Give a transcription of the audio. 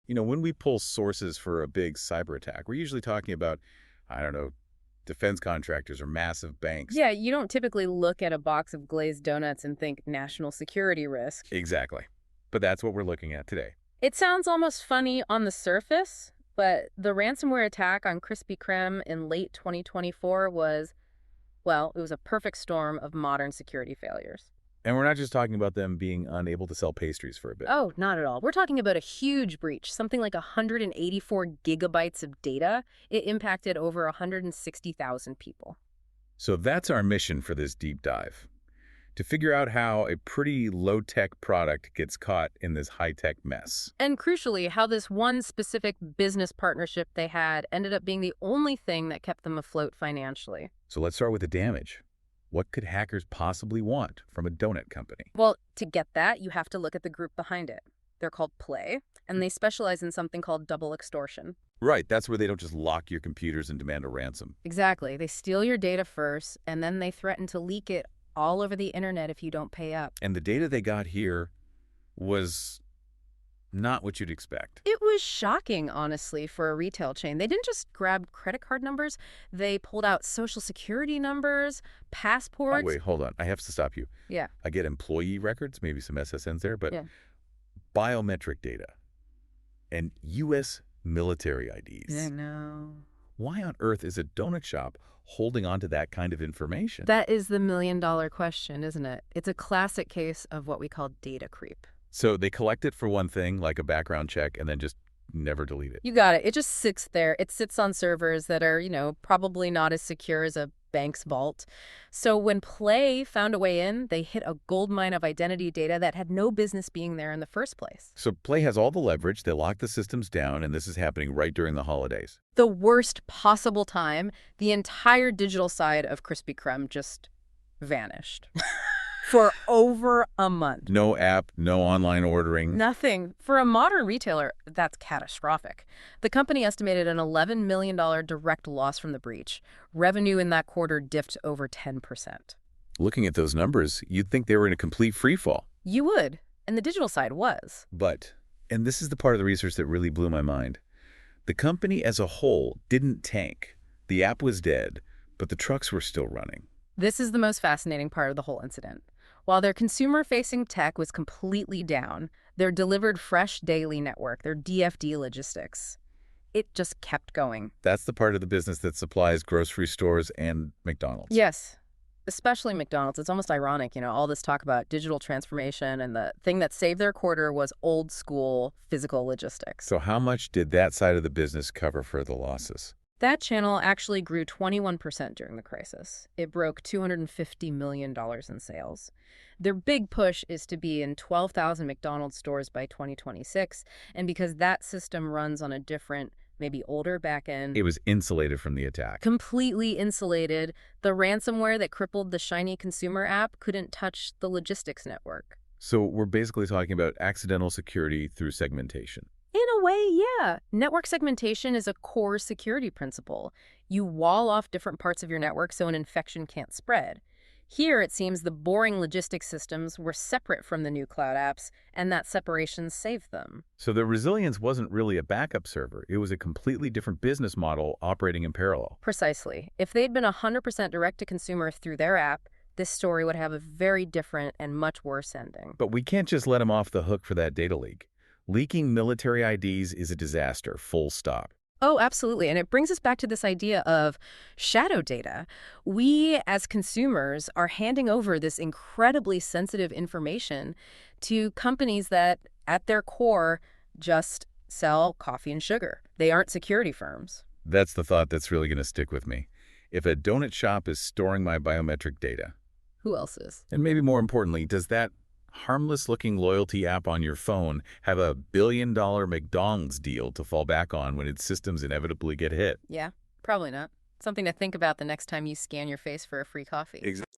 When we pull sources for a big cyber attack, we're usually talking about, I don't know, defense contractors or massive banks. Yeah, you don't typically look at a box of glazed donuts and think national security risk. Exactly. But that's what we're looking at today. It sounds almost funny on the surface, but the ransomware attack on Krispy Kreme in late 2024 was, well, it was a perfect storm of modern security failures. And we're not just talking about them being unable to sell pastries for a bit. Oh, not at all. We're talking about a huge breach, something like 184 gigabytes of data. It impacted over 160,000 people. So that's our mission for this deep dive. To figure out how a pretty low-tech product gets caught in this high-tech mess. And crucially, how this one specific business partnership they had ended up being the only thing that kept them afloat financially. So let's start with the damage. What could hackers possibly want from a donut company? Well, to get that, you have to look at the group behind it. They're called Play, and they specialize in something called double extortion. Right, that's where they don't just lock your computers and demand a ransom. Exactly. They steal your data first, and then they threaten to leak it all over the internet if you don't pay up. And the data they got here was not what you'd expect. It was shocking, honestly, for a retail chain. They didn't just grab credit card numbers. They pulled out social security numbers, passports. Oh, wait, hold on. I have to stop you. Yeah. I get employee records, maybe some SSNs there, but Yeah. biometric data and U.S. military IDs. I know. Why on earth is a donut shop holding on to that kind of information? That is the million-dollar question, isn't it? It's a classic case of what we call data creep. So they collect it for one thing, like a background check, and then just never delete it. You got it. It just sits there. It sits on servers that are, probably not as secure as a bank's vault. So when Play found a way in, they hit a goldmine of identity data that had no business being there in the first place. So Play has all the leverage. They lock the systems down, and this is happening right during the holidays. The worst possible time, the entire digital side of Krispy Kreme just vanished. For over a month. No app, no online ordering. Nothing. For a modern retailer, that's catastrophic. The company estimated an $11 million direct loss from the breach. Revenue in that quarter dipped over 10%. Looking at those numbers, you'd think they were in a complete freefall. You would. And the digital side was. But, and this is the part of the research that really blew my mind, the company as a whole didn't tank. The app was dead, but the trucks were still running. This is the most fascinating part of the whole incident. While their consumer-facing tech was completely down, their delivered fresh daily network, their DFD logistics, it just kept going. That's the part of the business that supplies grocery stores and McDonald's. Yes, especially McDonald's. It's almost ironic, all this talk about digital transformation, and the thing that saved their quarter was old-school physical logistics. So how much did that side of the business cover for the losses? That channel actually grew 21% during the crisis. It broke $250 million in sales. Their big push is to be in 12,000 McDonald's stores by 2026, and because that system runs on a different, maybe older backend. It was insulated from the attack. Completely insulated. The ransomware that crippled the shiny consumer app couldn't touch the logistics network. So we're basically talking about accidental security through segmentation. In a way, yeah. Network segmentation is a core security principle. You wall off different parts of your network so an infection can't spread. Here, it seems the boring logistics systems were separate from the new cloud apps, and that separation saved them. So the resilience wasn't really a backup server. It was a completely different business model operating in parallel. Precisely. If they'd been 100% direct-to-consumer through their app, this story would have a very different and much worse ending. But we can't just let them off the hook for that data leak. Leaking military IDs is a disaster, full stop. Oh, absolutely. And it brings us back to this idea of shadow data. We, as consumers, are handing over this incredibly sensitive information to companies that, at their core, just sell coffee and sugar. They aren't security firms. That's the thought that's really going to stick with me. If a donut shop is storing my biometric data, who else is? And maybe more importantly, does that harmless-looking loyalty app on your phone have a billion-dollar McDonald's deal to fall back on when its systems inevitably get hit? Yeah, probably not. Something to think about the next time you scan your face for a free coffee. Exactly.